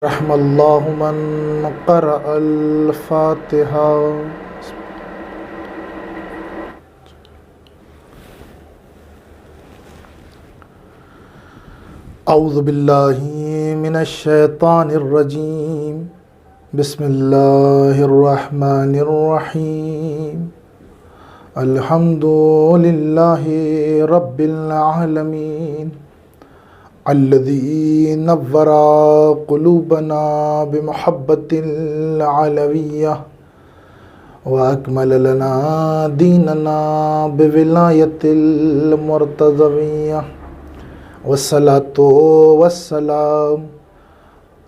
رحم اللہ من قرأ الفاتحہ. اعوذ باللہ من الشیطان الرجیم. بسم اللہ الرحمن الرحیم. الحمد للہ رب العالمین الذي نور قلوبنا بمحبة العلوية وأكمل لنا ديننا بولاية المرتضوية والصلاة والسلام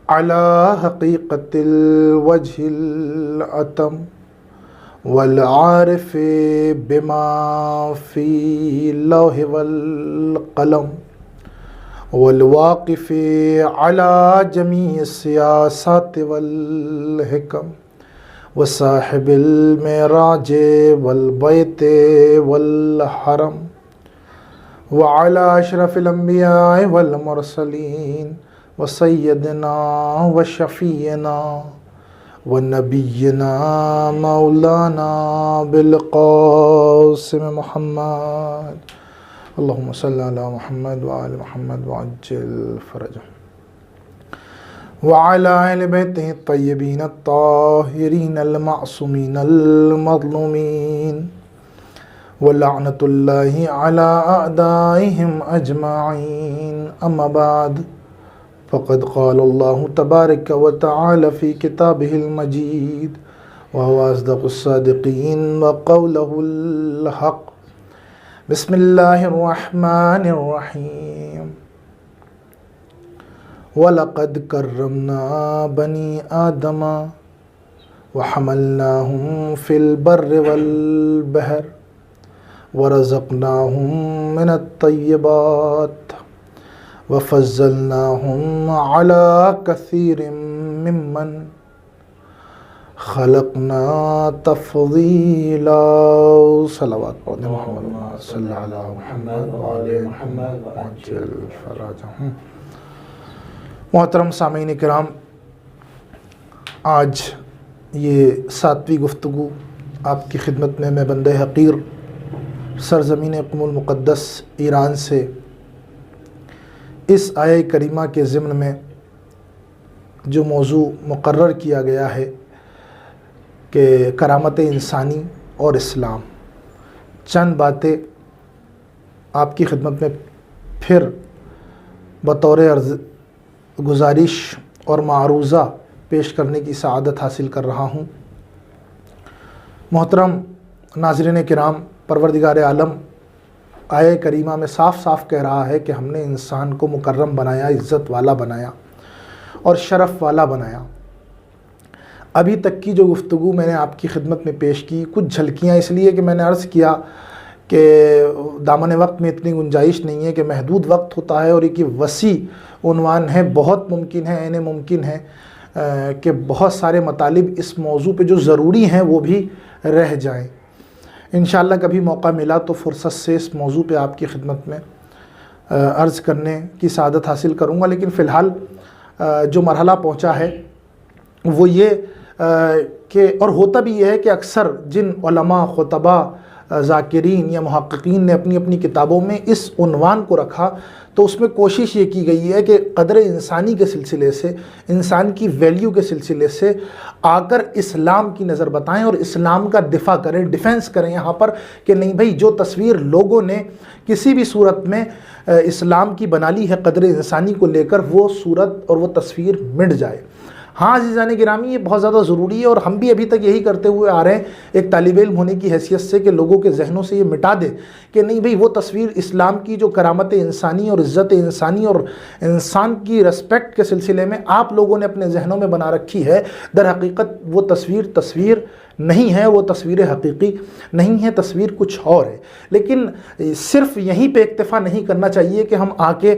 على حقيقة الوجه الأتم والعارف بما في اللوح والقلم والواقف على جميع السياسات والحكم وصاحب المعراج والبيت والحرم وعلى أشرف الأنبياء والمرسلين وسيدنا وشفينا ونبينا مولانا بالقاسم محمد. اللهم صل على محمد وآل محمد وعجل فرجهم وعلى آل بيته الطيبين الطاهرين المعصومين المظلومين ولعنة الله على أعدائهم أجمعين. أما بعد فقد قال الله تبارك وتعالى في كتابه المجيد وهو أصدق الصادقين وقوله الحق. بسم اللہ الرحمن الرحیم. وَلَقَدْ كَرَّمْنَا بَنِي آدَمَ وَحَمَلْنَاهُمْ فِي الْبَرِّ وَالْبَحْرِ وَرَزَقْنَاهُمْ مِنَ الطَّيِّبَاتِ وَفَضَّلْنَاهُمْ عَلَى كَثِيرٍ مِّمَّنْ خلقنا تفضیلا. صلوات پڑھتے محمد صلی اللہ علیہ محمد وعلی محمد وعجل فرجهم. محترم سامعین کرام، آج یہ 7ویں گفتگو آپ کی خدمت میں بندہ حقیر سرزمین قم المقدس ایران سے اس آیہ کریمہ کے ضمن میں جو موضوع مقرر کیا گیا ہے کہ کرامت انسانی اور اسلام، چند باتیں آپ کی خدمت میں پھر بطور عرض گزارش اور معروضہ پیش کرنے کی سعادت حاصل کر رہا ہوں. محترم ناظرین کرام، پروردگار عالم آیہ کریمہ میں صاف صاف کہہ رہا ہے کہ ہم نے انسان کو مکرم بنایا، عزت والا بنایا اور شرف والا بنایا. ابھی تک کی جو گفتگو میں نے آپ کی خدمت میں پیش کی، کچھ جھلکیاں اس لیے کہ میں نے عرض کیا کہ دامن وقت میں اتنی گنجائش نہیں ہے، کہ محدود وقت ہوتا ہے اور ایک وسیع عنوان ہے. بہت ممکن ہے، عین ممکن ہے کہ بہت سارے مطالب اس موضوع پہ جو ضروری ہیں وہ بھی رہ جائیں. انشاءاللہ کبھی موقع ملا تو فرصت سے اس موضوع پہ آپ کی خدمت میں عرض کرنے کی سعادت حاصل کروں گا. لیکن فی الحال جو مرحلہ پہنچا ہے وہ یہ کہ، اور ہوتا بھی یہ ہے کہ اکثر جن علماء، خطباء، ذاکرین یا محققین نے اپنی اپنی کتابوں میں اس عنوان کو رکھا تو اس میں کوشش یہ کی گئی ہے کہ قدر انسانی کے سلسلے سے، انسان کی ویلیو کے سلسلے سے آ کر اسلام کی نظر بتائیں اور اسلام کا دفاع کریں، ڈیفینس کریں یہاں پر، کہ نہیں بھائی جو تصویر لوگوں نے کسی بھی صورت میں اسلام کی بنا لی ہے قدر انسانی کو لے کر، وہ صورت اور وہ تصویر مٹ جائے. ہاں عزیزان گرامی، یہ بہت زیادہ ضروری ہے اور ہم بھی ابھی تک یہی کرتے ہوئے آ رہے ہیں ایک طالب علم ہونے کی حیثیت سے، کہ لوگوں کے ذہنوں سے یہ مٹا دے کہ نہیں بھئی وہ تصویر اسلام کی جو کرامت انسانی اور عزت انسانی اور انسان کی رسپیکٹ کے سلسلے میں آپ لوگوں نے اپنے ذہنوں میں بنا رکھی ہے، در حقیقت وہ تصویر نہیں ہے وہ تصویر حقیقی نہیں ہے، تصویر کچھ اور ہے۔ لیکن صرف یہیں پہ اکتفا نہیں کرنا چاہیے کہ ہم آ کے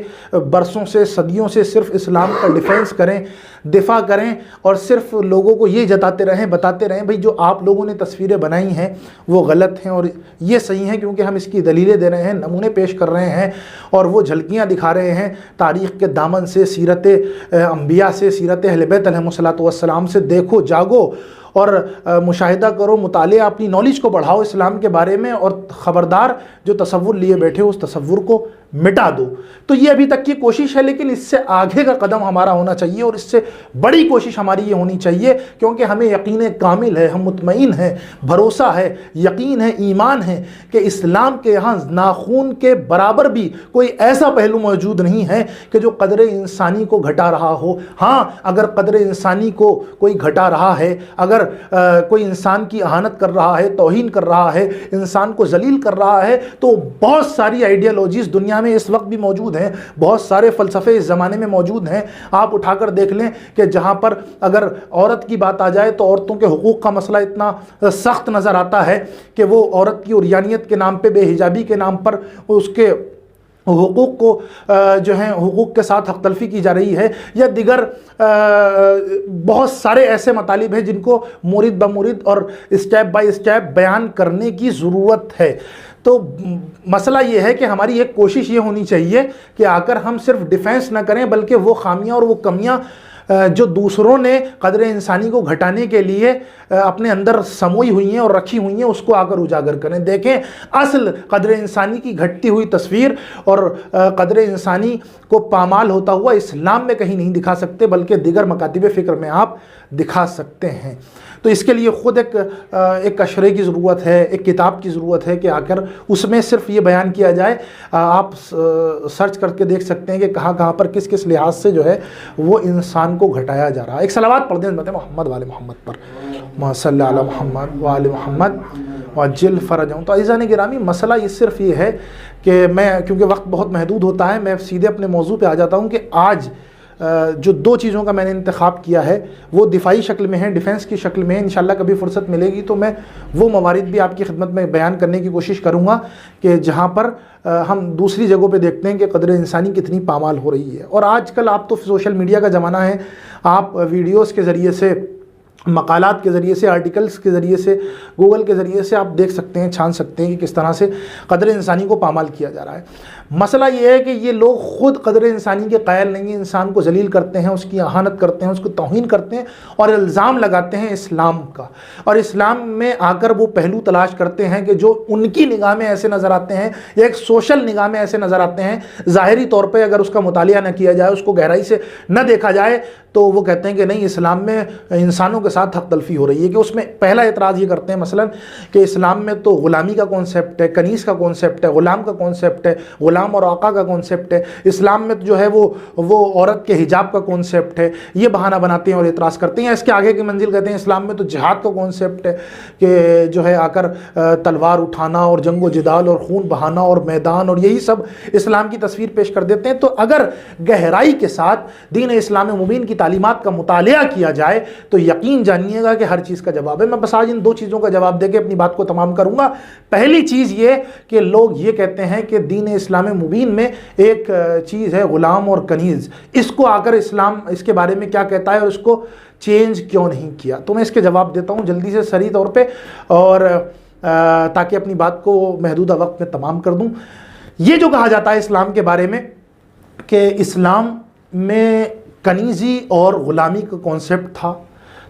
برسوں سے صدیوں سے صرف اسلام کا ڈیفینس کریں، دفاع کریں اور صرف لوگوں کو یہ جتاتے رہیں، بتاتے رہیں بھئی جو آپ لوگوں نے تصویریں بنائی ہیں وہ غلط ہیں اور یہ صحیح ہیں، کیونکہ ہم اس کی دلیلیں دے رہے ہیں، نمونے پیش کر رہے ہیں اور وہ جھلکیاں دکھا رہے ہیں تاریخ کے دامن سے، سیرت انبیاء سے، سیرت اہل بیت علیہم السلام سے۔ دیکھو، جاگو اور مشاہدہ کرو، مطالعہ، اپنی نالج کو بڑھاؤ اسلام کے بارے میں، اور خبردار جو تصور لیے بیٹھے ہو اس تصور کو مٹا دو۔ تو یہ ابھی تک کی کوشش ہے، لیکن اس سے آگے کا قدم ہمارا ہونا چاہیے اور اس سے بڑی کوشش ہماری یہ ہونی چاہیے، کیونکہ ہمیں یقین کامل ہے، ہم مطمئن ہیں، بھروسہ ہے، یقین ہے، ایمان ہے کہ اسلام کے یہاں ناخون کے برابر بھی کوئی ایسا پہلو موجود نہیں ہے کہ جو قدر انسانی کو گھٹا رہا ہو۔ ہاں، اگر قدر انسانی کو کوئی گھٹا رہا ہے، اگر کوئی انسان کی اہانت کر رہا ہے، توہین کر رہا ہے، انسان کو ذلیل کر رہا ہے، تو بہت ساری آئیڈیالوجیز دنیا میں اس وقت بھی موجود ہیں، بہت سارے فلسفے اس زمانے میں موجود ہیں۔ آپ اٹھا کر دیکھ لیں کہ جہاں پر اگر عورت کی بات آ جائے تو عورتوں کے حقوق کا مسئلہ اتنا سخت نظر آتا ہے کہ وہ عورت کی عریانیت کے نام پہ، بے حجابی کے نام پر اس کے حقوق کو جو ہیں حقوق کے ساتھ حق تلفی کی جا رہی ہے، یا دیگر بہت سارے ایسے مطالب ہیں جن کو مورد بمورد اور اسٹیپ بائی اسٹیپ بیان کرنے کی ضرورت ہے۔ تو مسئلہ یہ ہے کہ ہماری ایک کوشش یہ ہونی چاہیے کہ آ کر ہم صرف ڈیفینس نہ کریں، بلکہ وہ خامیاں اور وہ کمیاں جو دوسروں نے قدر انسانی کو گھٹانے کے لیے اپنے اندر سموئی ہوئی ہیں اور رکھی ہوئی ہیں، اس کو آ کر اجاگر کریں۔ دیکھیں، اصل قدر انسانی کی گھٹتی ہوئی تصویر اور قدر انسانی کو پامال ہوتا ہوا اسلام میں کہیں نہیں دکھا سکتے، بلکہ دیگر مکاتب فکر میں آپ دکھا سکتے ہیں۔ تو اس کے لیے خود ایک اشرے کی ضرورت ہے، ایک کتاب کی ضرورت ہے کہ آ کر اس میں صرف یہ بیان کیا جائے۔ آپ سرچ کر کے دیکھ سکتے ہیں کہ کہاں کہاں پر کس کس لحاظ سے جو ہے وہ انسان کو گھٹایا جا رہا ہے۔ ایک صلوات پڑھ دیں محمد وآل محمد پر، صلی علی محمد وآل محمد وعجل فرجہم۔ تو عزیزان گرامی، مسئلہ یہ صرف یہ ہے کہ میں، کیونکہ وقت بہت محدود ہوتا ہے، میں سیدھے اپنے موضوع پہ آ جاتا ہوں کہ آج جو دو چیزوں کا میں نے انتخاب کیا ہے وہ دفاعی شکل میں ہے، ڈیفنس کی شکل میں ہے۔ انشاءاللہ کبھی فرصت ملے گی تو میں وہ موارد بھی آپ کی خدمت میں بیان کرنے کی کوشش کروں گا کہ جہاں پر ہم دوسری جگہوں پہ دیکھتے ہیں کہ قدر انسانی کتنی پامال ہو رہی ہے۔ اور آج کل آپ تو سوشل میڈیا کا زمانہ ہے، آپ ویڈیوز کے ذریعے سے، مقالات کے ذریعے سے، آرٹیکلز کے ذریعے سے، گوگل کے ذریعے سے آپ دیکھ سکتے ہیں، چھان سکتے ہیں کہ کس طرح سے قدر انسانی کو پامال کیا جا رہا ہے۔ مسئلہ یہ ہے کہ یہ لوگ خود قدر انسانی کے قائل نہیں ہیں، انسان کو ذلیل کرتے ہیں، اس کی اہانت کرتے ہیں، اس کو توہین کرتے ہیں اور الزام لگاتے ہیں اسلام کا، اور اسلام میں آ کر وہ پہلو تلاش کرتے ہیں کہ جو ان کی نگاہ میں ایسے نظر آتے ہیں یا ایک سوشل نگاہ میں ایسے نظر آتے ہیں، ظاہری طور پہ اگر اس کا مطالعہ نہ کیا جائے، اس کو گہرائی سے نہ دیکھا جائے، تو وہ کہتے ہیں کہ نہیں، اسلام میں انسانوں کے ساتھ حق تلفی ہو رہی ہے۔ کہ اس میں پہلا اعتراض یہ کرتے ہیں مثلا کہ اسلام میں تو غلامی کا کانسیپٹ ہے، کنیز کا کانسیپٹ ہے، غلام کا کانسیپٹ ہے، غلام اور آقا کا کانسیپٹ ہے، اسلام میں تو جو ہے وہ عورت کے حجاب کا کانسیپٹ ہے۔ یہ بہانہ بناتے ہیں اور اعتراض کرتے ہیں۔ اس کے آگے کی منزل کہتے ہیں اسلام میں تو جہاد کا کانسیپٹ ہے کہ جو ہے آ کر تلوار اٹھانا اور جنگ و جدال اور خون بہانا اور میدان، اور یہی سب اسلام کی تصویر پیش کر دیتے ہیں۔ تو اگر گہرائی کے ساتھ دین اسلام مبین کی تعلیمات کا مطالعہ کیا جائے تو یقین جانیے گا کہ ہر چیز کا جواب ہے۔ میں بس آج ان دو چیزوں کا جواب دے کے اپنی بات کو تمام کروں گا۔ پہلی چیز یہ کہ لوگ یہ کہتے ہیں کہ دین اسلام مبین میں ایک چیز ہے غلام اور کنیز، اس کو آ کر اسلام اس کے بارے میں کیا کہتا ہے اور اس کو چینج کیوں نہیں کیا۔ تو میں اس کے جواب دیتا ہوں جلدی سے سریع طور پہ، اور تاکہ اپنی بات کو محدودہ وقت میں تمام کر دوں۔ یہ جو کہا جاتا ہے اسلام کے بارے میں کہ اسلام میں کنیزی اور غلامی کا کانسیپٹ تھا،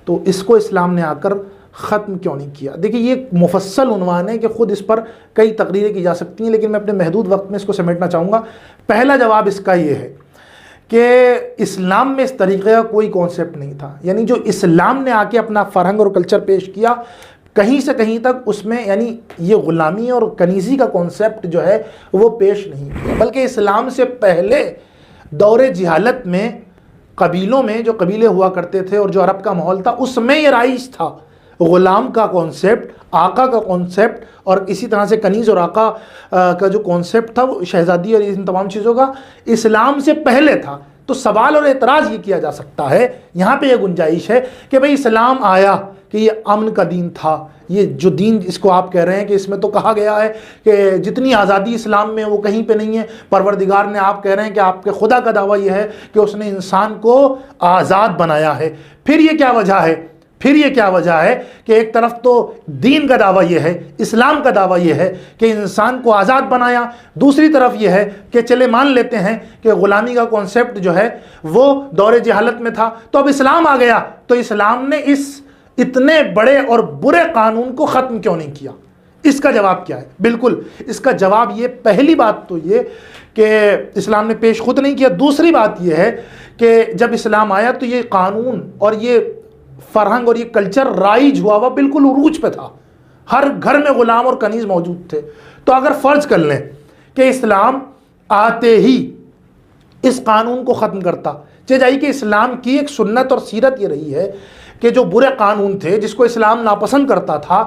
تو اس کو اسلام نے آ کر ختم کیوں نہیں کیا۔ دیکھیے، یہ ایک مفصل عنوان ہے کہ خود اس پر کئی تقریریں کی جا سکتی ہیں، لیکن میں اپنے محدود وقت میں اس کو سمیٹنا چاہوں گا۔ پہلا جواب اس کا یہ ہے کہ اسلام میں اس طریقے کا کوئی کانسیپٹ نہیں تھا، یعنی جو اسلام نے آ کے اپنا فرہنگ اور کلچر پیش کیا، کہیں سے کہیں تک اس میں یعنی یہ غلامی اور کنیزی کا کانسیپٹ جو ہے وہ پیش نہیں کیا، بلکہ اسلام سے پہلے دور جہالت میں قبیلوں میں جو قبیلے ہوا کرتے تھے اور جو عرب کا ماحول تھا، اس میں یہ رائج تھا غلام کا کانسیپٹ، آقا کا کانسیپٹ، اور اسی طرح سے کنیز اور آقا کا جو کانسیپٹ تھا، وہ شہزادی اور ان تمام چیزوں کا اسلام سے پہلے تھا۔ تو سوال اور اعتراض یہ کیا جا سکتا ہے، یہاں پہ یہ گنجائش ہے کہ بھئی اسلام آیا، کہ یہ امن کا دین تھا. یہ جو دین اس کو آپ کہہ رہے ہیں کہ اس میں تو کہا گیا ہے کہ جتنی آزادی اسلام میں وہ کہیں پہ نہیں ہے. پروردگار نے آپ کہہ رہے ہیں کہ آپ کے خدا کا دعویٰ یہ ہے کہ اس نے انسان کو آزاد بنایا ہے. پھر یہ کیا وجہ ہے؟ پھر یہ کیا وجہ ہے کہ ایک طرف تو دین کا دعویٰ یہ ہے، اسلام کا دعویٰ یہ ہے کہ انسان کو آزاد بنایا، دوسری طرف یہ ہے کہ چلے مان لیتے ہیں کہ غلامی کا کانسیپٹ جو ہے وہ دور جہالت میں تھا، تو اب اسلام آ گیا تو اسلام نے اس اتنے بڑے اور برے قانون کو ختم کیوں نہیں کیا؟ اس کا جواب کیا ہے؟ بالکل اس کا جواب یہ، پہلی بات تو یہ کہ اسلام نے پیش خود نہیں کیا. دوسری بات یہ ہے کہ جب اسلام آیا تو یہ قانون اور یہ فرہنگ اور یہ کلچر رائج ہوا ہوا بالکل عروج پہ تھا. ہر گھر میں غلام اور کنیز موجود تھے. تو اگر فرض کر لیں کہ اسلام آتے ہی اس قانون کو ختم کرتا، جائی کہ اسلام کی ایک سنت اور سیرت یہ رہی ہے کہ جو برے قانون تھے جس کو اسلام ناپسند کرتا تھا،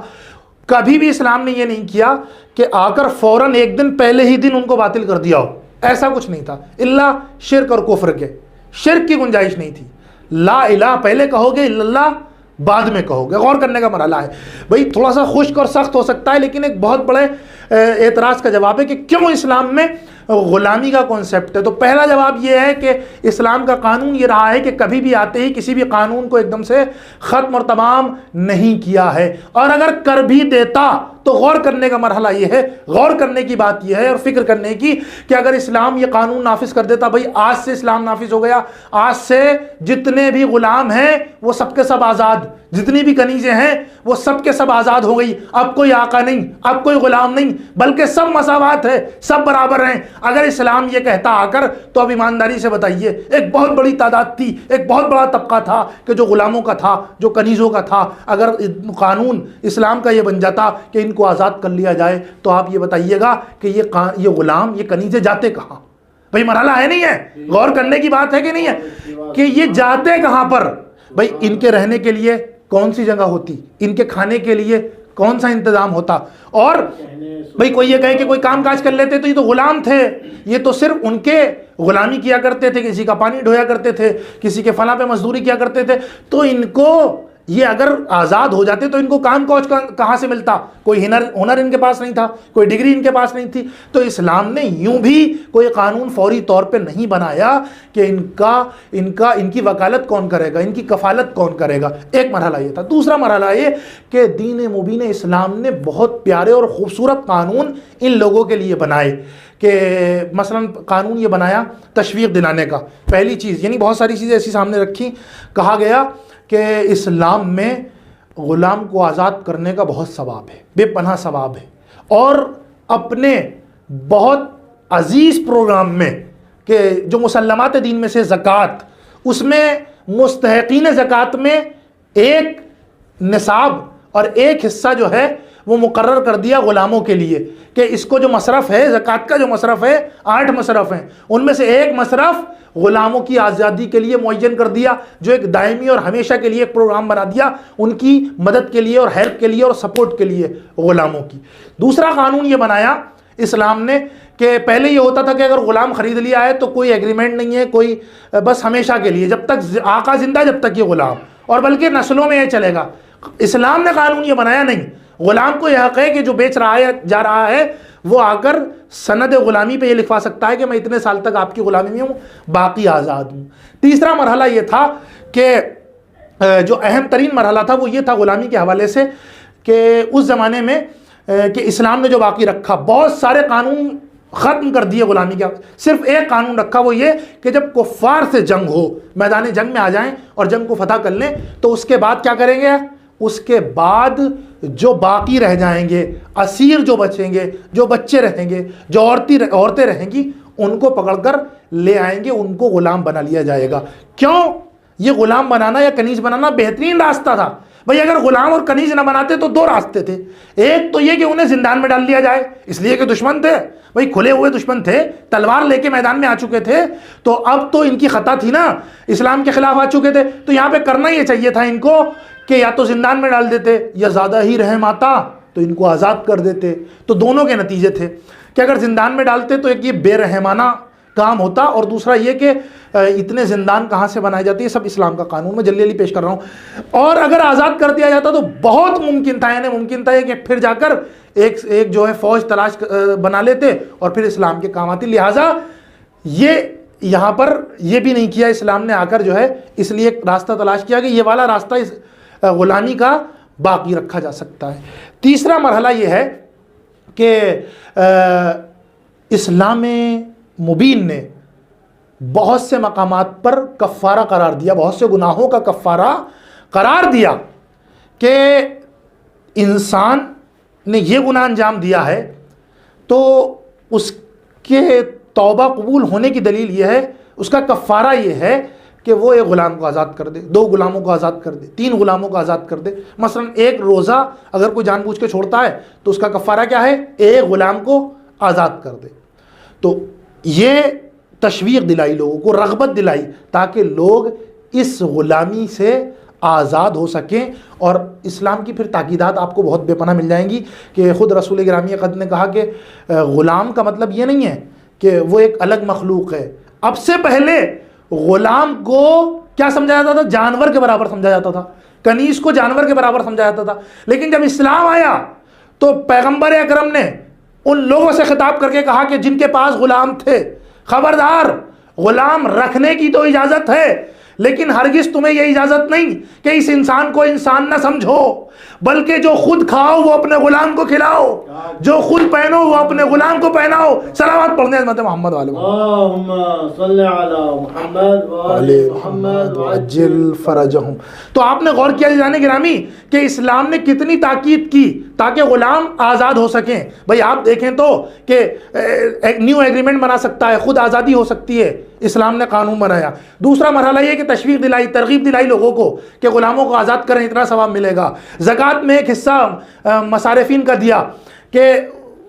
کبھی بھی اسلام نے یہ نہیں کیا کہ آ کر فوراً ایک دن پہلے ہی دن ان کو باطل کر دیا ہو. ایسا کچھ نہیں تھا، الا شرک اور کفر کے. شرک کی گنجائش نہیں تھی. لا الہ پہلے کہو گے، الا اللہ بعد میں کہو گے. غور کرنے کا مرحلہ ہے بھائی. تھوڑا سا خشک اور سخت ہو سکتا ہے لیکن ایک بہت بڑے اعتراض کا جواب ہے کہ کیوں اسلام میں غلامی کا کانسیپٹ ہے. تو پہلا جواب یہ ہے کہ اسلام کا قانون یہ رہا ہے کہ کبھی بھی آتے ہی کسی بھی قانون کو ایک دم سے ختم اور تمام نہیں کیا ہے. اور اگر کر بھی دیتا تو غور کرنے کا مرحلہ یہ ہے، غور کرنے کی بات یہ ہے اور فکر کرنے کی کہ اگر اسلام یہ قانون نافذ کر دیتا، بھائی آج سے اسلام نافذ ہو گیا، آج سے جتنے بھی غلام ہیں وہ سب کے سب آزاد، جتنی بھی کنیزیں ہیں وہ سب کے سب آزاد ہو گئی، اب کوئی آقا نہیں، اب کوئی غلام نہیں، بلکہ سب مساوات ہے، سب برابر ہیں. اگر اسلام یہ کہتا آ کر تو اب ایمانداری سے بتائیے، ایک بہت بڑی تعداد تھی، ایک بہت بڑا طبقہ تھا کہ جو غلاموں کا تھا، جو کنیزوں کا تھا. اگر قانون اسلام کا یہ بن جاتا کہ ان کو آزاد کر لیا جائے تو آپ یہ بتائیے گا کہ یہ غلام، یہ کنیزیں جاتے کہاں؟ بھائی مرحلہ ہے نہیں ہے؟ غور کرنے کی بات ہے کہ نہیں ہے کہ یہ جاتے کہاں پر؟ بھائی ان کے رہنے کے لیے کون سی جگہ ہوتی، ان کے کھانے کے لیے کون سا انتظام ہوتا؟ اور بھئی کوئی یہ کہے کہ کوئی کام کاج کر لیتے تو یہ تو غلام تھے، یہ تو صرف ان کے غلامی کیا کرتے تھے، کسی کا پانی ڈھویا کرتے تھے، کسی کے فلاں پہ مزدوری کیا کرتے تھے. تو ان کو یہ اگر آزاد ہو جاتے تو ان کو کام کاج کہاں سے ملتا؟ کوئی ہنر ان کے پاس نہیں تھا، کوئی ڈگری ان کے پاس نہیں تھی. تو اسلام نے یوں بھی کوئی قانون فوری طور پہ نہیں بنایا کہ ان کی وکالت کون کرے گا، ان کی کفالت کون کرے گا. ایک مرحلہ یہ تھا. دوسرا مرحلہ یہ کہ دین مبین اسلام نے بہت پیارے اور خوبصورت قانون ان لوگوں کے لیے بنائے کہ مثلا قانون یہ بنایا تشویق دلانے کا. پہلی چیز یعنی بہت ساری چیزیں ایسی سامنے رکھی، کہا گیا کہ اسلام میں غلام کو آزاد کرنے کا بہت ثواب ہے، بے پناہ ثواب ہے. اور اپنے بہت عزیز پروگرام میں کہ جو مسلمات دین میں سے زکوٰۃ، اس میں مستحقین زکوٰۃ میں ایک نصاب اور ایک حصہ جو ہے وہ مقرر کر دیا غلاموں کے لیے کہ اس کو جو مصرف ہے، زکوٰۃ کا جو مصرف ہے 8 مصرف ہیں، ان میں سے ایک مصرف غلاموں کی آزادی کے لیے معین کر دیا، جو ایک دائمی اور ہمیشہ کے لیے ایک پروگرام بنا دیا ان کی مدد کے لیے اور ہیلپ کے لیے اور سپورٹ کے لیے غلاموں کی. دوسرا قانون یہ بنایا اسلام نے کہ پہلے یہ ہوتا تھا کہ اگر غلام خرید لیا ہے تو کوئی ایگریمنٹ نہیں ہے، کوئی بس ہمیشہ کے لیے، جب تک آقا زندہ جب تک یہ غلام، اور بلکہ نسلوں میں یہ چلے گا. اسلام نے قانون یہ بنایا نہیں، غلام کو یہ حق ہے کہ جو بیچ رہا ہے جا رہا ہے وہ آ کر سند غلامی پہ یہ لکھوا سکتا ہے کہ میں اتنے سال تک آپ کی غلامی میں ہوں، باقی آزاد ہوں. تیسرا مرحلہ یہ تھا کہ جو اہم ترین مرحلہ تھا وہ یہ تھا غلامی کے حوالے سے کہ اس زمانے میں کہ اسلام نے جو باقی رکھا، بہت سارے قانون ختم کر دیے غلامی کا، صرف ایک قانون رکھا، وہ یہ کہ جب کفار سے جنگ ہو، میدان جنگ میں آ جائیں اور جنگ کو فتح کر لیں تو اس کے بعد کیا کریں گے؟ اس کے بعد جو باقی رہ جائیں گے، اسیر جو بچیں گے، جو بچے رہیں گے، جو عورتیں رہیں گی، ان کو پکڑ کر لے آئیں گے، ان کو غلام بنا لیا جائے گا. کیوں؟ یہ غلام بنانا یا کنیز بنانا بہترین راستہ تھا. بھئی اگر غلام اور کنیز نہ بناتے تو 2 راستے تھے. ایک تو یہ کہ انہیں زندان میں ڈال دیا جائے، اس لیے کہ دشمن تھے، بھئی کھلے ہوئے دشمن تھے، تلوار لے کے میدان میں آ چکے تھے، تو اب تو ان کی خطا تھی نا، اسلام کے خلاف آ چکے تھے، تو یہاں پہ کرنا یہ چاہیے تھا ان کو کہ یا تو زندان میں ڈال دیتے یا زیادہ ہی رحم آتا تو ان کو آزاد کر دیتے. تو دونوں کے نتیجے تھے کہ اگر زندان میں ڈالتے تو ایک یہ بے رحمانہ کام ہوتا، اور دوسرا یہ کہ اتنے زندان کہاں سے بنائی جاتی ہے، سب اسلام کا قانون میں جلدی پیش کر رہا ہوں۔ اور اگر آزاد کر دیا جاتا تو بہت ممکن تھا، یعنی ممکن تھا کہ پھر جا کر ایک جو ہے فوج تلاش بنا لیتے اور پھر اسلام کے کام آتی، لہٰذا یہ یہاں پر یہ بھی نہیں کیا اسلام نے آ کر جو ہے، اس لیے ایک راستہ تلاش کیا کہ یہ والا راستہ اس غلامی کا باقی رکھا جا سکتا ہے۔ تیسرا مرحلہ یہ ہے کہ اسلام مبین نے بہت سے مقامات پر کفارہ قرار دیا، بہت سے گناہوں کا کفارہ قرار دیا کہ انسان نے یہ گناہ انجام دیا ہے تو اس کے توبہ قبول ہونے کی دلیل یہ ہے، اس کا کفارہ یہ ہے کہ وہ ایک غلام کو آزاد کر دے، 2 غلاموں کو آزاد کر دے، 3 غلاموں کو آزاد کر دے۔ مثلا ایک روزہ اگر کوئی جان بوجھ کے چھوڑتا ہے تو اس کا کفارہ کیا ہے؟ ایک غلام کو آزاد کر دے۔ تو یہ تشویق دلائی، لوگوں کو رغبت دلائی تاکہ لوگ اس غلامی سے آزاد ہو سکیں۔ اور اسلام کی پھر تاکیدات آپ کو بہت بے پناہ مل جائیں گی کہ خود رسول گرامی اقدس نے کہا کہ غلام کا مطلب یہ نہیں ہے کہ وہ ایک الگ مخلوق ہے۔ اب سے پہلے غلام کو کیا سمجھا جاتا تھا؟ جانور کے برابر سمجھا جاتا تھا، کنیز کو جانور کے برابر سمجھا جاتا تھا۔ لیکن جب اسلام آیا تو پیغمبر اکرم نے ان لوگوں سے خطاب کر کے کہا کہ جن کے پاس غلام تھے، خبردار، غلام رکھنے کی تو اجازت ہے لیکن ہرگز تمہیں یہ اجازت نہیں کہ اس انسان کو انسان نہ سمجھو، بلکہ جو خود کھاؤ وہ اپنے غلام کو کھلاؤ، جو خود پہنو وہ اپنے غلام کو پہناؤ۔ صلوات پڑھنے عظمت محمد والے اللہم صلی علی محمد وعلی محمد وعجل فرجہم۔ تو آپ نے غور کیا جانے گرامی کہ اسلام نے کتنی تاکید کی تاکہ غلام آزاد ہو سکیں۔ بھئی آپ دیکھیں تو کہ ایک نیو ایگریمنٹ بنا سکتا ہے، خود آزادی ہو سکتی ہے، اسلام نے قانون بنایا۔ دوسرا مرحلہ یہ کہ تشویق دلائی، ترغیب دلائی لوگوں کو کہ غلاموں کو آزاد کریں، اتنا ثواب ملے گا۔ زکوٰۃ میں ایک حصہ مصارفین کا دیا کہ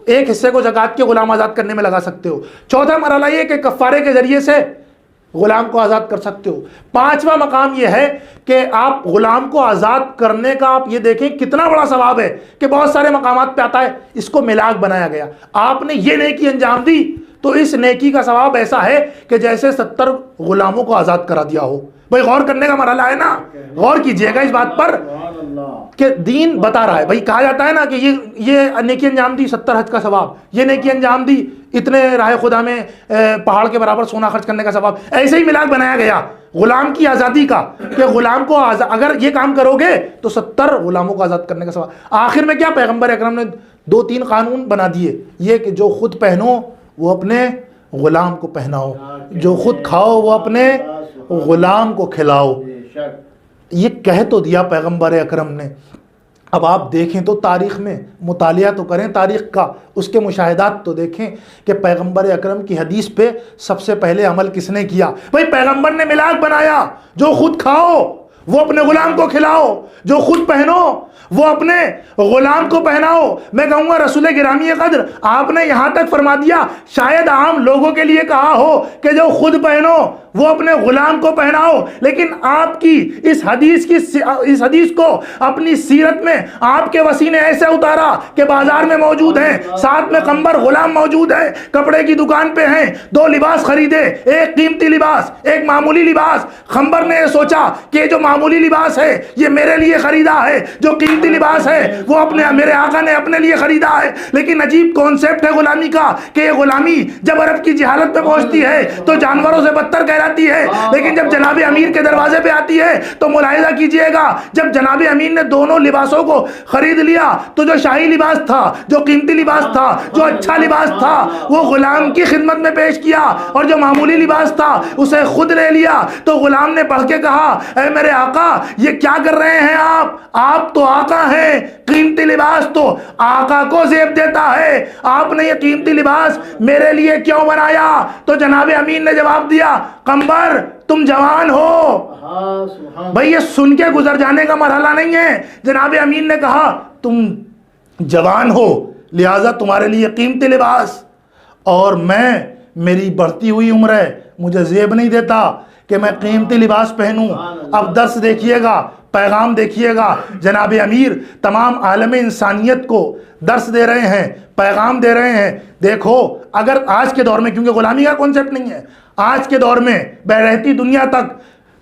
ایک حصے کو زکوٰۃ کے غلام آزاد کرنے میں لگا سکتے ہو۔ چوتھا مرحلہ یہ کہ کفارے کے ذریعے سے غلام کو آزاد کر سکتے ہو۔ پانچواں مقام یہ ہے کہ آپ غلام کو آزاد کرنے کا آپ یہ دیکھیں کتنا بڑا ثواب ہے کہ بہت سارے مقامات پہ آتا ہے اس کو ملاک بنایا گیا۔ آپ نے یہ نیکی انجام دی تو اس نیکی کا ثواب ایسا ہے کہ جیسے 70 غلاموں کو آزاد کرا دیا ہو۔ بھائی غور کرنے کا مرحلہ ہے نا، غور کیجئے گا اس بات پر کہ دین بتا رہا ہے۔ بھائی کہا جاتا ہے نا کہ یہ نیکی انجام دی 70 حج کا ثواب، یہ نیکی انجام دی اتنے راہ خدا میں پہاڑ کے برابر سونا خرچ کرنے کا ثواب۔ ایسے ہی ملاک بنایا گیا غلام کی آزادی کا کہ غلام کو اگر یہ کام کرو گے تو 70 غلاموں کو آزاد کرنے کا ثواب۔ آخر میں کیا پیغمبر اکرم نے 2-3 قانون بنا دیے، یہ کہ جو خود پہنو وہ اپنے غلام کو پہناؤ، جو خود کھاؤ وہ اپنے غلام کو کھلاؤ۔ یہ کہہ تو دیا پیغمبر اکرم نے۔ اب آپ دیکھیں تو تاریخ میں مطالعہ تو کریں تاریخ کا، اس کے مشاہدات تو دیکھیں کہ پیغمبر اکرم کی حدیث پہ سب سے پہلے عمل کس نے کیا؟ بھئی پیغمبر نے ملاک بنایا، جو خود کھاؤ وہ اپنے غلام کو کھلاؤ، جو خود پہنو وہ اپنے غلام کو پہناؤ۔ میں کہوں گا رسول گرامی قدر آپ نے یہاں تک فرما دیا، شاید عام لوگوں کے لیے کہا ہو کہ جو خود پہنو وہ اپنے غلام کو پہناؤ، لیکن آپ کی اس حدیث کو اپنی سیرت میں آپ کے وسیع نے ایسے اتارا کہ بازار میں موجود ہیں، ساتھ میں قمبر غلام موجود ہے، کپڑے کی دکان پہ ہیں، 2 لباس خریدے، ایک قیمتی لباس، ایک معمولی لباس۔ قمبر نے یہ سوچا کہ جو معمولی لباس ہے یہ میرے لیے خریدا ہے، جو قیمتی لباس ہے وہ میرے آقا نے اپنے لیے خریدا ہے۔ لیکن عجیب کانسیپٹ ہے غلامی کا کہ یہ غلامی جب عرب کی جہالت پہ پہنچتی ہے تو جانوروں سے بدتر کہلاتی ہے، لیکن جب جناب امیر کے دروازے پہ آتی ہے تو ملاحظہ کیجئے گا جب جناب امیر نے دونوں لباسوں کو خرید لیا تو جو شاہی لباس تھا، جو قیمتی لباس تھا، جو اچھا لباس تھا وہ غلام کی خدمت میں پیش کیا، اور جو معمولی لباس تھا اسے خود لے لیا۔ تو غلام نے پڑھ کے کہا اے میرے آقا یہ کیا کر رہے ہیں آپ تو آقا ہیں، قیمتی لباس تو آقا کو زیب دیتا ہے، آپ نے یہ قیمتی لباس میرے لیے کیوں بنایا؟ تو جناب امین نے جواب دیا قمبر تم جوان ہو۔ بھئی یہ سن کے گزر جانے کا مرحلہ نہیں ہے، جناب امین نے کہا تم جوان ہو لہٰذا تمہارے لیے قیمتی لباس، اور میری بڑھتی ہوئی عمر ہے، مجھے زیب نہیں دیتا کہ میں قیمتی لباس پہنوں۔ اب درس دیکھیے گا، پیغام دیکھیے گا، جناب امیر تمام عالم انسانیت کو درس دے رہے ہیں، پیغام دے رہے ہیں۔ دیکھو اگر آج کے دور میں، کیونکہ غلامی کا کانسیپٹ نہیں ہے، آج کے دور میں بحرحتی دنیا تک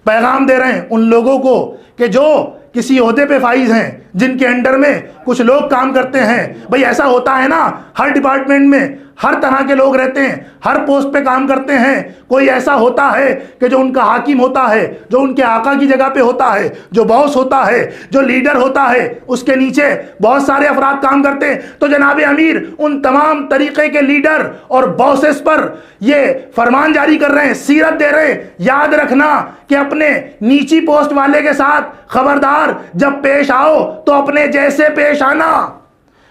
پیغام دے رہے ہیں ان لوگوں کو کہ جو کسی عہدے پہ فائز ہیں، جن کے انڈر میں کچھ لوگ کام کرتے ہیں۔ بھئی ایسا ہوتا ہے نا، ہر ڈپارٹمنٹ میں ہر طرح کے لوگ رہتے ہیں، ہر پوسٹ پہ کام کرتے ہیں۔ کوئی ایسا ہوتا ہے کہ جو ان کا حاکم ہوتا ہے، جو ان کے آقا کی جگہ پہ ہوتا ہے، جو باس ہوتا ہے، جو لیڈر ہوتا ہے، اس کے نیچے بہت سارے افراد کام کرتے ہیں۔ تو جناب امیر ان تمام طریقے کے لیڈر اور باسز پر یہ فرمان جاری کر رہے ہیں، سیرت دے رہے ہیں، یاد رکھنا کہ اپنے نیچی پوسٹ والے کے ساتھ خبردار، جب پیش آؤ تو اپنے جیسے پیش آنا۔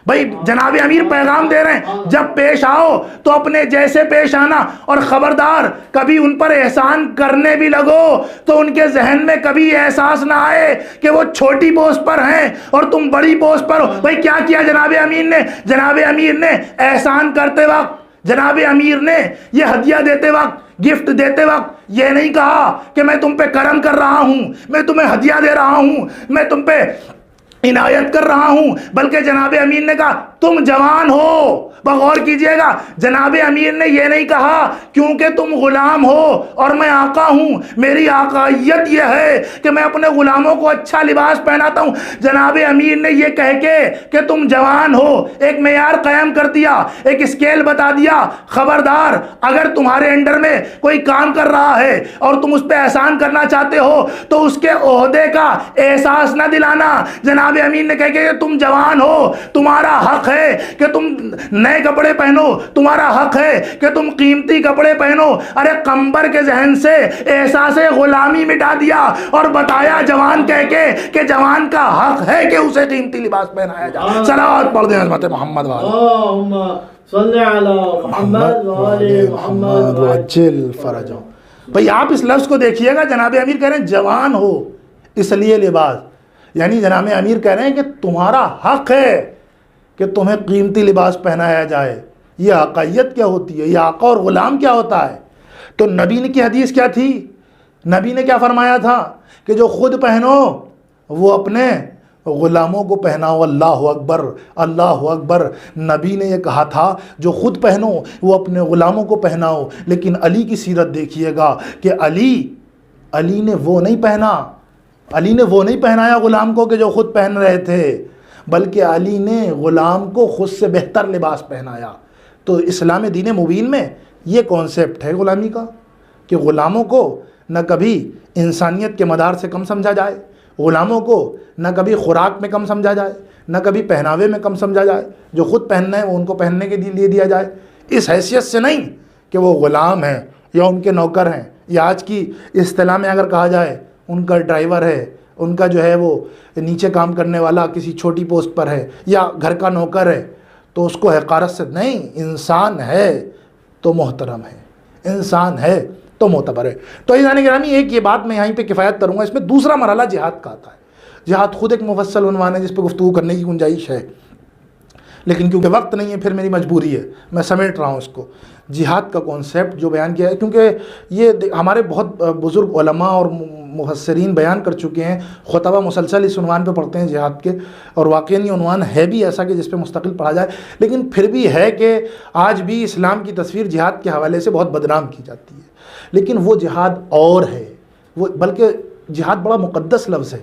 بھائی جناب امیر پیغام دے رہے ہیں، جب پیش آؤ تو اپنے جیسے پیش آنا، اور خبردار کبھی ان پر احسان کرنے بھی لگو تو ان کے ذہن میں کبھی احساس نہ آئے کہ وہ چھوٹی پوسٹ پر ہیں اور تم بڑی پوسٹ پر ہو۔ بھائی کیا کیا جناب امیر نے؟ جناب امیر نے احسان کرتے وقت، جناب امیر نے یہ ہدیہ دیتے وقت، گفٹ دیتے وقت یہ نہیں کہا کہ میں تم پہ کرم کر رہا ہوں، میں تمہیں ہدیہ دے رہا ہوں، میں تم پہ عنایت کر رہا ہوں، بلکہ جناب امیر نے کہا تم جوان ہو۔ بغور کیجئے گا، جناب امیر نے یہ نہیں کہا کیونکہ تم غلام ہو اور میں آقا ہوں، میری آقائیت یہ ہے کہ میں اپنے غلاموں کو اچھا لباس پہناتا ہوں۔ جناب امیر نے یہ کہہ کے کہ تم جوان ہو ایک معیار قائم کر دیا، ایک اسکیل بتا دیا، خبردار اگر تمہارے انڈر میں کوئی کام کر رہا ہے اور تم اس پہ احسان کرنا چاہتے ہو تو اس کے عہدے کا احساس نہ دلانا۔ جناب امیر نے کہہ کہ تم جوان ہو، تمہارا حق ہے کہ تم نئے کپڑے پہنو، تمہارا حق ہے کہ تم قیمتی کپڑے پہنو۔ ارے قمبر کے ذہن سے احساس غلامی مٹا دیا اور بتایا جوان کہہ کے کہ جوان کا حق ہے کہ اسے قیمتی لباس پہنایا جائے۔ صلوات پڑھ دیں حضرت محمد اللہم صلی علی محمد وآل محمد وعجل فرجہ۔ بھئی آپ اس لفظ کو دیکھیے گا، جناب امیر کہہ رہے ہیں جوان ہو اس لیے لباس، یعنی جناب امیر کہہ رہے ہیں کہ تمہارا حق ہے کہ تمہیں قیمتی لباس پہنایا جائے۔ یہ آقائیت کیا ہوتی ہے؟ یہ آقا اور غلام کیا ہوتا ہے؟ تو نبی کی حدیث کیا تھی؟ نبی نے کیا فرمایا تھا کہ جو خود پہنو وہ اپنے غلاموں کو پہناؤ۔ اللہ اکبر، اللہ اکبر۔ نبی نے یہ کہا تھا جو خود پہنو وہ اپنے غلاموں کو پہناؤ۔ لیکن علی کی سیرت دیکھیے گا کہ علی نے وہ نہیں پہنا، علی نے وہ نہیں پہنایا غلام کو کہ جو خود پہن رہے تھے، بلکہ علی نے غلام کو خود سے بہتر لباس پہنایا۔ تو اسلام دین مبین میں یہ کانسیپٹ ہے غلامی کا کہ غلاموں کو نہ کبھی انسانیت کے مدار سے کم سمجھا جائے، غلاموں کو نہ کبھی خوراک میں کم سمجھا جائے، نہ کبھی پہناوے میں کم سمجھا جائے۔ جو خود پہننا ہے وہ ان کو پہننے کے لیے دیا جائے، اس حیثیت سے نہیں کہ وہ غلام ہیں یا ان کے نوکر ہیں، یا آج کی اصطلاح میں اگر کہا جائے ان کا ڈرائیور ہے، ان کا جو ہے وہ نیچے کام کرنے والا کسی چھوٹی پوسٹ پر ہے، یا گھر کا نوکر ہے، تو اس کو حقارت سے نہیں، انسان ہے تو محترم ہے، انسان ہے تو معتبر ہے۔ تو عزیزان گرامی ایک یہ بات میں یہیں پہ کفایت کروں گا، اس میں دوسرا مرحلہ جہاد کا آتا ہے۔ جہاد خود ایک مفصل عنوان ہے جس پہ گفتگو کرنے کی گنجائش ہے، لیکن کیونکہ وقت نہیں ہے پھر میری مجبوری ہے، میں سمیٹ رہا ہوں اس کو۔ جہاد کا کانسیپٹ جو بیان کیا ہے، کیونکہ یہ ہمارے بہت بزرگ علماء اور مفسرین بیان کر چکے ہیں، خطبہ مسلسل اس عنوان پہ پڑھتے ہیں جہاد کے، اور واقعی یہ عنوان ہے بھی ایسا کہ جس پہ مستقل پڑھا جائے، لیکن پھر بھی ہے کہ آج بھی اسلام کی تصویر جہاد کے حوالے سے بہت بدنام کی جاتی ہے۔ لیکن وہ جہاد اور ہے، وہ بلکہ جہاد بڑا مقدس لفظ ہے،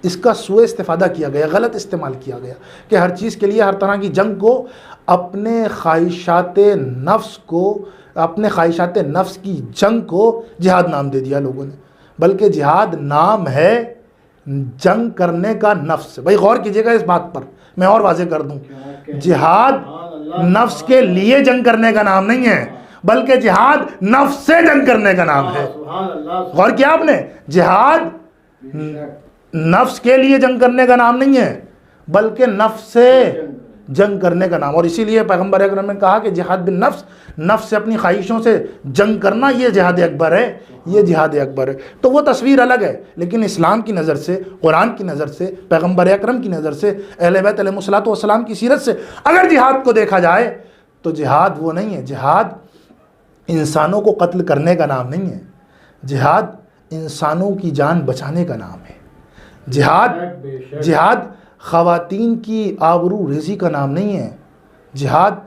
اس کا سوء استفادہ کیا گیا، غلط استعمال کیا گیا کہ ہر چیز کے لیے ہر طرح کی جنگ کو اپنے خواہشات نفس کی جنگ کو جہاد نام دے دیا لوگوں نے، بلکہ جہاد نام ہے جنگ کرنے کا نفس۔ بھائی غور کیجئے گا اس بات پر، میں اور واضح کر دوں، جہاد نفس کے لیے جنگ کرنے کا نام نہیں ہے، بلکہ جہاد نفس سے جنگ کرنے کا نام ہے۔ غور کیا آپ نے؟ جہاد نفس کے لیے جنگ کرنے کا نام نہیں ہے، بلکہ نفس سے جنگ کرنے کا نام۔ اور اسی لیے پیغمبر اکرم نے کہا کہ جہاد بالنفس، نفس سے اپنی خواہشوں سے جنگ کرنا، یہ جہاد اکبر ہے، یہ جہاد اکبر ہے۔ تو وہ تصویر الگ ہے، لیکن اسلام کی نظر سے، قرآن کی نظر سے، پیغمبر اکرم کی نظر سے، اہل بیت علیہ الصلوۃ والسلام کی سیرت سے اگر جہاد کو دیکھا جائے تو جہاد وہ نہیں ہے۔ جہاد انسانوں کو قتل کرنے کا نام نہیں ہے، جہاد انسانوں کی جان بچانے کا نام ہے۔ جہاد خواتین کی آبرو ریزی کا نام نہیں ہے، جہاد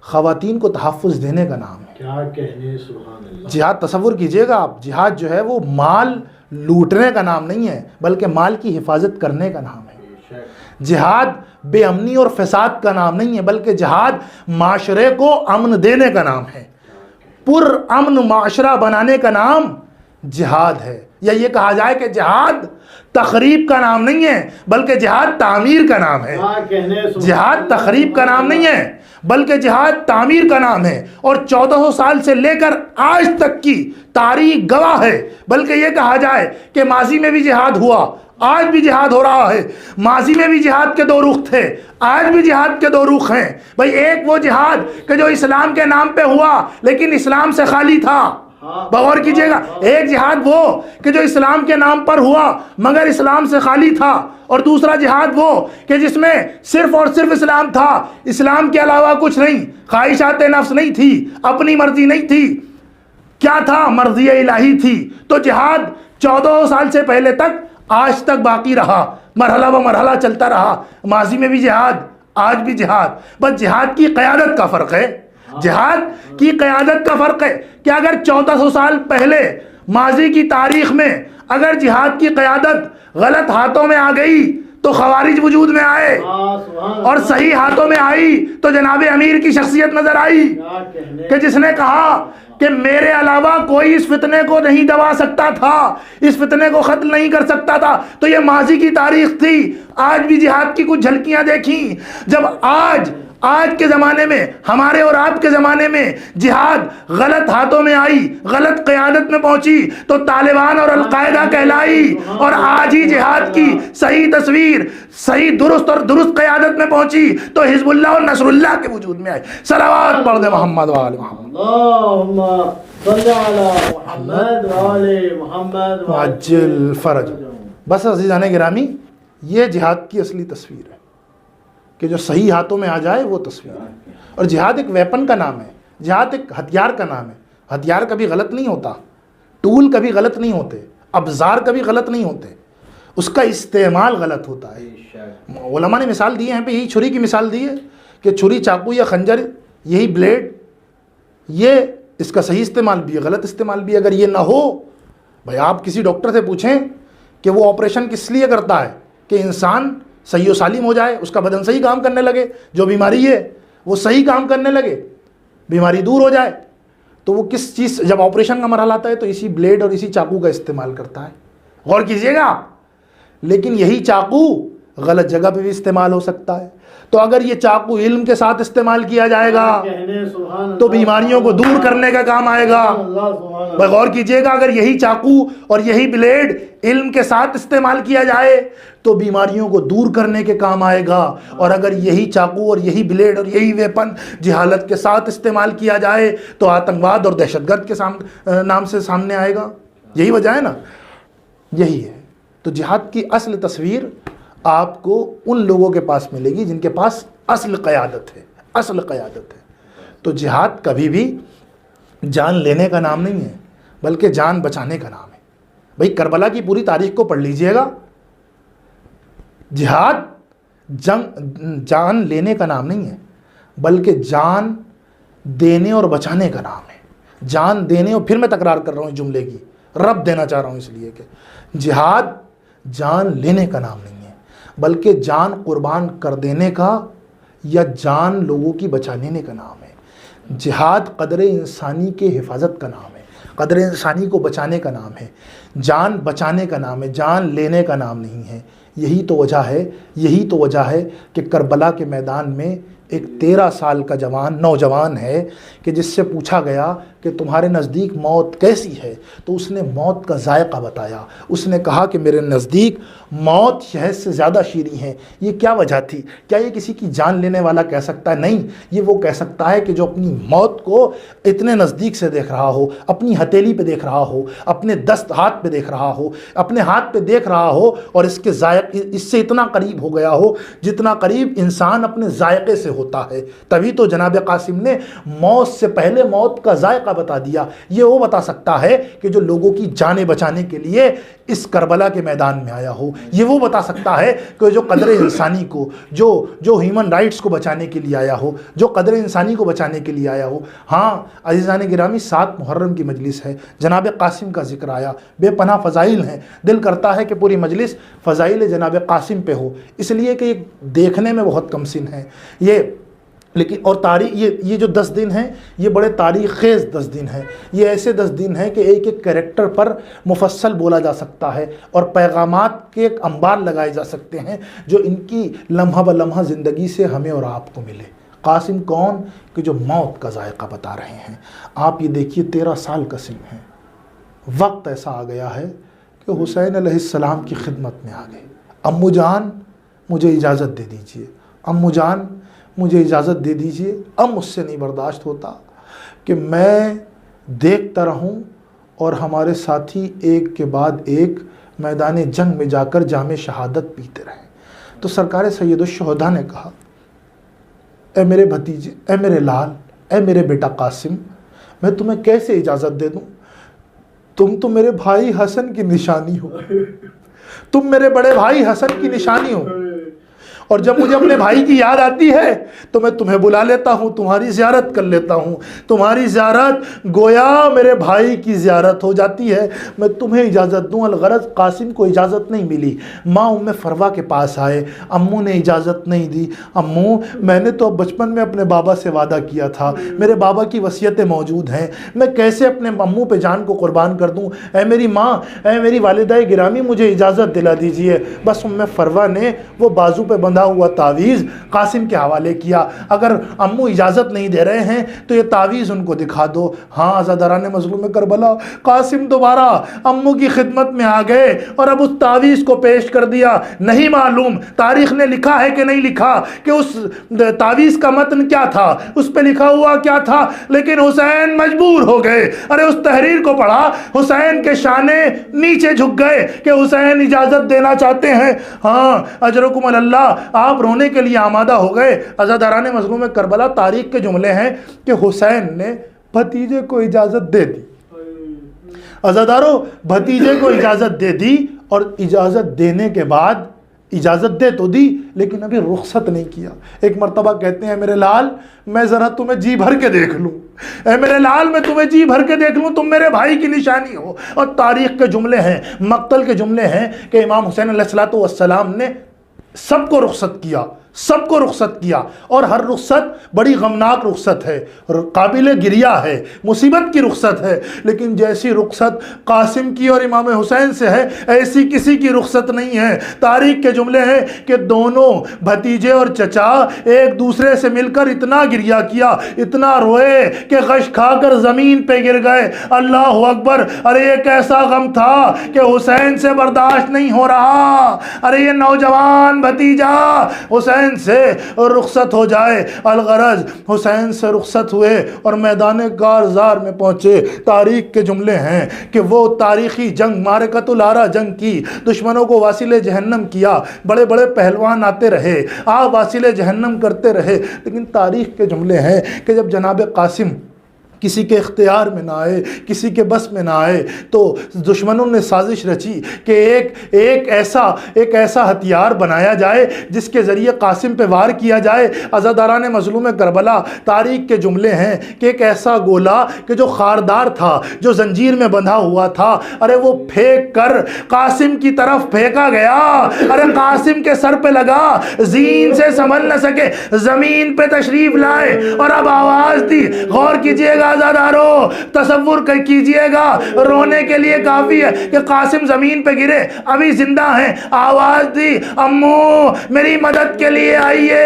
خواتین کو تحفظ دینے کا نام ہے۔ کیا کہنے، سبحان اللہ۔ جہاد تصور کیجئے گا آپ، جہاد جو ہے وہ مال لوٹنے کا نام نہیں ہے بلکہ مال کی حفاظت کرنے کا نام ہے۔ جہاد بے امنی اور فساد کا نام نہیں ہے بلکہ جہاد معاشرے کو امن دینے کا نام ہے، پر امن معاشرہ بنانے کا نام جہاد ہے۔ یا یہ کہا جائے کہ جہاد تخریب کا نام نہیں ہے بلکہ جہاد تعمیر کا نام ہے۔ جہاد تخریب کا نام نہیں ہے بلکہ جہاد تعمیر کا نام ہے، اور 1400 سال سے لے کر آج تک کی تاریخ گواہ ہے۔ بلکہ یہ کہا جائے کہ ماضی میں بھی جہاد ہوا، آج بھی جہاد ہو رہا ہے۔ ماضی میں بھی جہاد کے دو رخ تھے، آج بھی جہاد کے دو رخ ہیں۔ بھئی ایک وہ جہاد کہ جو اسلام کے نام پہ ہوا لیکن اسلام سے خالی تھا، غور کیجئے گا۔ ایک جہاد وہ کہ جو اسلام کے نام پر ہوا مگر اسلام سے خالی تھا، اور دوسرا جہاد وہ کہ جس میں صرف اور صرف اسلام تھا، اسلام کے علاوہ کچھ نہیں، خواہشات نفس نہیں تھی، اپنی مرضی نہیں تھی، کیا تھا؟ مرضی الہی تھی۔ تو جہاد 1400 سال سے پہلے تک آج تک باقی رہا، مرحلہ و مرحلہ چلتا رہا۔ ماضی میں بھی جہاد، آج بھی جہاد، بس جہاد کی قیادت کا فرق ہے۔ جہاد کی قیادت کا فرق ہے کہ اگر 1400 سال پہلے ماضی کی تاریخ میں اگر جہاد کی قیادت غلط ہاتھوں میں آ گئی تو خوارج وجود میں آئے، اور صحیح ہاتھوں میں آئی تو جناب امیر کی شخصیت نظر آئی کہ جس نے کہا کہ میرے علاوہ کوئی اس فتنے کو نہیں دبا سکتا تھا، اس فتنے کو ختم نہیں کر سکتا تھا۔ تو یہ ماضی کی تاریخ تھی۔ آج بھی جہاد کی کچھ جھلکیاں دیکھیں۔ جب آج کے زمانے میں، ہمارے اور آپ کے زمانے میں جہاد غلط ہاتھوں میں آئی، غلط قیادت میں پہنچی تو طالبان اور القاعدہ کہلائی، اور آج ہی جہاد کی صحیح تصویر، صحیح درست قیادت میں پہنچی تو حزب اللہ اور نصر اللہ کے وجود میں آئی۔ صلوات پڑھ دے محمد و آل محمد، اللہم صلی علی محمد و آل محمد وعجل فرج۔ بس عزیزان گرامی، یہ جہاد کی اصلی تصویر ہے کہ جو صحیح ہاتھوں میں آ جائے وہ تصویر ہے۔ اور جہاد ایک ویپن کا نام ہے، جہاد ایک ہتھیار کا نام ہے۔ ہتھیار کبھی غلط نہیں ہوتا، ٹول کبھی غلط نہیں ہوتے، ابزار کبھی غلط نہیں ہوتے، اس کا استعمال غلط ہوتا ہے۔ علماء نے مثال دی ہے، یہی چھری کی مثال دی ہے کہ چھری، چاقو یا خنجر، یہی بلیڈ، یہ اس کا صحیح استعمال بھی ہے، غلط استعمال بھی ہے۔ اگر یہ نہ ہو، بھائی آپ کسی ڈاکٹر سے پوچھیں کہ وہ آپریشن کس لیے کرتا ہے؟ کہ انسان صحیح و سالم ہو جائے، اس کا بدن صحیح کام کرنے لگے، جو بیماری ہے وہ صحیح کام کرنے لگے، بیماری دور ہو جائے۔ تو وہ کس چیز، جب آپریشن کا مرحلہ آتا ہے تو اسی بلیڈ اور اسی چاقو کا استعمال کرتا ہے۔ غور کیجئے گا آپ۔ لیکن یہی چاقو غلط جگہ پہ بھی استعمال ہو سکتا ہے۔ تو اگر یہ چاقو علم کے ساتھ استعمال کیا جائے گا تو بیماریوں کو دور کرنے کا کام آئے گا۔ غور کیجئے گا، اگر یہی چاقو اور یہی بلیڈ علم کے ساتھ استعمال کیا جائے تو بیماریوں کو دور کرنے کے کام آئے گا، اور اگر یہی چاقو اور یہی بلیڈ اور یہی ویپن جہالت کے ساتھ استعمال کیا جائے تو آتنکواد اور دہشت گرد کے نام سے سامنے آئے گا۔ یہی وجہ ہے نا، یہی ہے۔ تو جہاد کی اصل تصویر آپ کو ان لوگوں کے پاس ملے گی جن کے پاس اصل قیادت ہے، اصل قیادت ہے۔ تو جہاد کبھی بھی جان لینے کا نام نہیں ہے بلکہ جان بچانے کا نام ہے۔ بھئی کربلا کی پوری تاریخ کو پڑھ لیجئے گا، جہاد جان لینے کا نام نہیں ہے بلکہ جان دینے اور بچانے کا نام ہے۔ جان دینے، اور پھر میں تکرار کر رہا ہوں اس جملے کی، رب دینا چاہ رہا ہوں اس لیے کہ جہاد جان لینے کا نام نہیں ہے بلکہ جان قربان کر دینے کا یا جان لوگوں کی بچا لینے کا نام ہے۔ جہاد قدر انسانی کے حفاظت کا نام ہے، قدر انسانی کو بچانے کا نام ہے، جان بچانے کا نام ہے، جان لینے کا نام نہیں ہے۔ یہی تو وجہ ہے کہ کربلا کے میدان میں ایک 13 سال کا نوجوان ہے کہ جس سے پوچھا گیا کہ تمہارے نزدیک موت کیسی ہے، تو اس نے موت کا ذائقہ بتایا۔ اس نے کہا کہ میرے نزدیک موت شہد سے زیادہ شیریں ہے۔ یہ کیا وجہ تھی؟ کیا یہ کسی کی جان لینے والا کہہ سکتا ہے؟ نہیں، یہ وہ کہہ سکتا ہے کہ جو اپنی موت کو اتنے نزدیک سے دیکھ رہا ہو، اپنی ہتھیلی پہ دیکھ رہا ہو، اپنے دست ہاتھ پہ دیکھ رہا ہو، اپنے ہاتھ پہ دیکھ رہا ہو، اور اس کے اس سے اتنا قریب ہو گیا ہو جتنا قریب انسان اپنے ذائقے سے ہوتا ہے۔ تبھی تو جناب قاسم نے موت سے پہلے موت کا ذائقہ بتا دیا۔ یہ وہ بتا سکتا ہے کہ جو لوگوں کی جانیں بچانے کے لیے اس کربلا کے میدان میں آیا ہو. یہ وہ بتا سکتا ہے کہ جو قدر انسانی کو, جو ہیومن رائٹس کو بچانے کے لیے آیا ہو, جو قدر انسانی کو بچانے کے لیے آیا ہو. ہاں عزیزان گرامی, 7 محرم کی مجلس ہے, جناب قاسم کا ذکر آیا, بے پناہ فضائل ہیں. دل کرتا ہے کہ پوری مجلس فضائل جناب قاسم پہ ہو, اس لیے کہ یہ دیکھنے میں بہت کم سن ہے یہ, لیکن اور تاریخ یہ جو 10 دن ہیں یہ بڑے تاریخ خیز 10 دن ہیں. یہ ایسے 10 دن ہیں کہ ایک ایک کریکٹر پر مفصل بولا جا سکتا ہے اور پیغامات کے ایک انبار لگائے جا سکتے ہیں جو ان کی لمحہ بہ لمحہ زندگی سے ہمیں اور آپ کو ملے. قاسم کون کہ جو موت کا ذائقہ بتا رہے ہیں. آپ یہ دیکھیے 13 سال کا سن ہے, وقت ایسا آ گیا ہے کہ حسین علیہ السلام کی خدمت میں آ گئے. امو جان مجھے اجازت دے دیجئے, امو جان مجھے اجازت دے دیجئے, اب مجھ سے نہیں برداشت ہوتا کہ میں دیکھتا رہوں اور ہمارے ساتھی ایک کے بعد ایک میدان جنگ میں جا کر جام شہادت پیتے رہیں. تو سرکار سید الشہداء نے کہا, اے میرے بھتیجے, اے میرے لال, اے میرے بیٹا قاسم, میں تمہیں کیسے اجازت دے دوں؟ تم تو میرے بھائی حسن کی نشانی ہو, تم میرے بڑے بھائی حسن کی نشانی ہو, اور جب مجھے اپنے بھائی کی یاد آتی ہے تو میں تمہیں بلا لیتا ہوں, تمہاری زیارت کر لیتا ہوں. تمہاری زیارت گویا میرے بھائی کی زیارت ہو جاتی ہے. میں تمہیں اجازت دوں. الغرض قاسم کو اجازت نہیں ملی. ماں ام فروا کے پاس آئے, امو نے اجازت نہیں دی. امو میں نے تو بچپن میں اپنے بابا سے وعدہ کیا تھا, میرے بابا کی وصیتیں موجود ہیں, میں کیسے اپنے امو پہ جان کو قربان کر دوں؟ اے میری ماں, اے میری والدہ گرامی, مجھے اجازت دلا دیجئے. بس ام فروا نے وہ بازو پہ بندھا ہوا تعویذ قاسم کے حوالے کیا. اگر امو اجازت نہیں دے رہے ہیں تو یہ تعویذ ان کو دکھا دو. ہاں عزاداران مظلوم کربلا, قاسم دوبارہ امو کی خدمت میں آ گئے اور اب اس تعویذ کو پیش کر دیا. نہیں معلوم تاریخ نے لکھا ہے کہ نہیں لکھا کہ اس تعویذ کا متن کیا تھا, اس پہ لکھا ہوا کیا تھا, لیکن حسین مجبور ہو گئے. ارے اس تحریر کو پڑھا, حسین کے شانے نیچے جھک گئے کہ حسین اجازت دینا چاہتے ہیں. ہاں اجرکم اللہ, آپ رونے کے لیے آمادہ ہو گئے. عزاداران مظلوم کربلا, تاریخ کے جملے ہیں کہ حسین نے بھتیجے کو اجازت دے دی. عزادارو, بھتیجے کو اجازت دے دی, اور اجازت دینے کے بعد اجازت دے تو دی لیکن ابھی رخصت نہیں کیا. ایک مرتبہ کہتے ہیں میرے لال میں ذرا تمہیں جی بھر کے دیکھ لوں, اے میرے لال میں تمہیں جی بھر کے دیکھ لوں, تم میرے بھائی کی نشانی ہو. اور تاریخ کے جملے ہیں, مقتل کے جملے ہیں کہ امام حسین علیہ السلام نے سب کو رخصت کیا, سب کو رخصت کیا. اور ہر رخصت بڑی غمناک رخصت ہے, قابل گریہ ہے, مصیبت کی رخصت ہے. لیکن جیسی رخصت قاسم کی اور امام حسین سے ہے ایسی کسی کی رخصت نہیں ہے. تاریخ کے جملے ہیں کہ دونوں بھتیجے اور چچا ایک دوسرے سے مل کر اتنا گریہ کیا, اتنا روئے کہ غش کھا کر زمین پہ گر گئے. اللہ اکبر. ارے ایک ایسا غم تھا کہ حسین سے برداشت نہیں ہو رہا. ارے یہ نوجوان بھتیجا حسین سے رخصت ہو جائے. الغرض حسین سے رخصت ہوئے اور میدان کارزار میں پہنچے. تاریخ کے جملے ہیں کہ وہ تاریخی جنگ معرکۃ الارا جنگ کی, دشمنوں کو واصل جہنم کیا. بڑے بڑے پہلوان آتے رہے, آپ واصل جہنم کرتے رہے. لیکن تاریخ کے جملے ہیں کہ جب جناب قاسم کسی کے اختیار میں نہ آئے, کسی کے بس میں نہ آئے, تو دشمنوں نے سازش رچی کہ ایک ایسا ہتھیار بنایا جائے جس کے ذریعے قاسم پہ وار کیا جائے. عزاداران مظلوم کربلا, تاریخ کے جملے ہیں کہ ایک ایسا گولا کہ جو خاردار تھا, جو زنجیر میں بندھا ہوا تھا, ارے وہ پھینک کر قاسم کی طرف پھینکا گیا. ارے قاسم کے سر پہ لگا, زین سے سنبھل نہ سکے, زمین پہ تشریف لائے اور اب آواز دی. غور کیجئے گا عزادارو, تصور کیجئے گا, رونے کے لیے کافی ہے کہ قاسم زمین پہ گرے, ابھی زندہ ہیں. آواز دی, امو میری مدد کے لیے آئیے.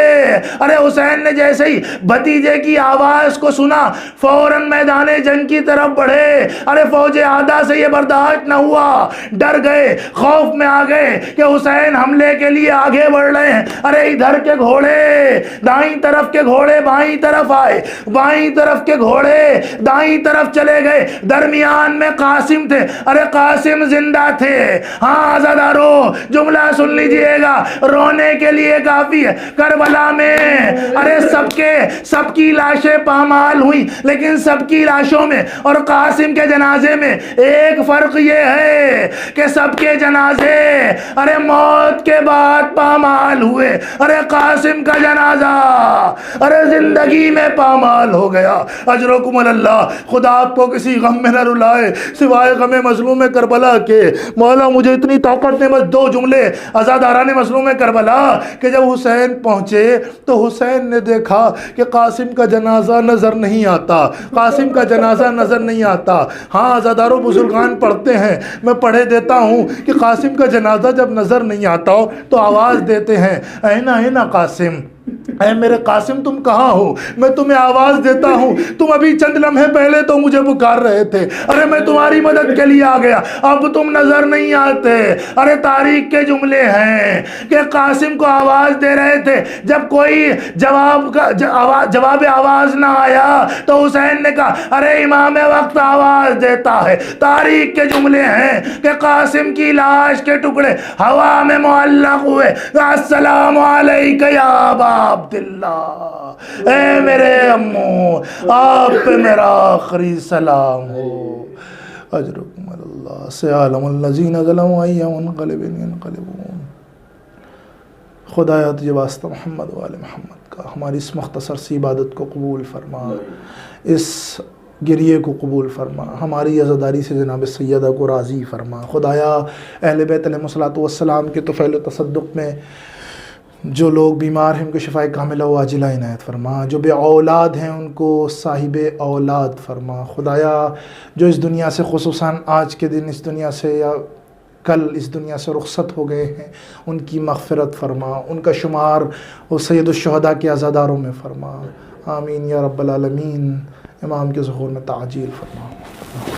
ارے حسین نے جیسے ہی بھتیجے کی آواز کو سنا فوراً میدان جنگ کی طرف بڑھے. ارے فوج عادہ سے یہ برداشت نہ ہوا, ڈر گئے, خوف میں آ گئے کہ حسین حملے کے لیے آگے بڑھ رہے ہیں. ارے ادھر کے گھوڑے دائیں طرف کے گھوڑے بائیں طرف آئے, بائیں طرف کے گھوڑے دائیں طرف چلے گئے، درمیان میں قاسم تھے، ارے قاسم زندہ تھے۔ ہاں عزادارو جملہ سن لیجئے گا، رونے کے لیے کافی ہے۔ کربلا میں ارے سب کی لاشیں پامال ہوئی، لیکن سب کی لاشوں میں اور قاسم کے جنازے میں ایک فرق یہ ہے کہ سب کے جنازے ارے موت کے بعد پامال ہوئے، ارے قاسم کا جنازہ ارے زندگی میں پامال ہو گیا۔ اجرکم اللہ، خدا آپ کو کسی غم میں نہ رلائے سوائے غم مظلوم کربلا کے۔ مولا مجھے اتنی طاقت نے، بس 2 جملے عزاداران مظلوم کربلا کہ جب حسین پہنچے تو حسین نے دیکھا کہ قاسم کا جنازہ نظر نہیں آتا، قاسم کا جنازہ نظر نہیں آتا۔ ہاں عزاداروں بزرگان پڑھتے ہیں، میں پڑھے دیتا ہوں کہ قاسم کا جنازہ جب نظر نہیں آتا ہو تو آواز دیتے ہیں، اینا اینا قاسم، اے میرے قاسم تم کہاں ہو؟ میں تمہیں آواز دیتا ہوں، تم ابھی چند لمحے پہلے تو مجھے پکار رہے تھے، ارے میں تمہاری مدد کے لیے آ گیا، اب تم نظر نہیں آتے۔ ارے تاریخ کے جملے ہیں کہ قاسم کو آواز دے رہے تھے، جب کوئی جواب آواز نہ آیا تو حسین نے کہا ارے امام وقت آواز دیتا ہے۔ تاریخ کے جملے ہیں کہ قاسم کی لاش کے ٹکڑے ہوا میں معلق ہوئے، السلام علیک یا ابا عبداللہ، اے میرے امو آپ پہ میرا آخری سلام ہو۔ اجرکم اللہ، سیعلم الذین ظلموا ای منقلب ینقلبون۔ خدایا تجھے واسطہ محمد و آل محمد کا ہماری اس مختصر سی عبادت کو قبول فرما، اس گریے کو قبول فرما، ہماری عزاداری سے جناب سیدہ کو راضی فرما۔ خدایا اہل بیت علیہ الصلوۃ والسلام کے طفیل و تصدق میں جو لوگ بیمار ہیں ان کو شفائے کاملہ و عاجلہ عنایت فرما، جو بے اولاد ہیں ان کو صاحب اولاد فرما۔ خدایا جو اس دنیا سے خصوصاً آج کے دن اس دنیا سے یا کل اس دنیا سے رخصت ہو گئے ہیں ان کی مغفرت فرما، ان کا شمار وہ سید الشہداء کے عزاداروں میں فرما۔ آمین یا رب العالمین۔ امام کے ظہور میں تعجیل فرما۔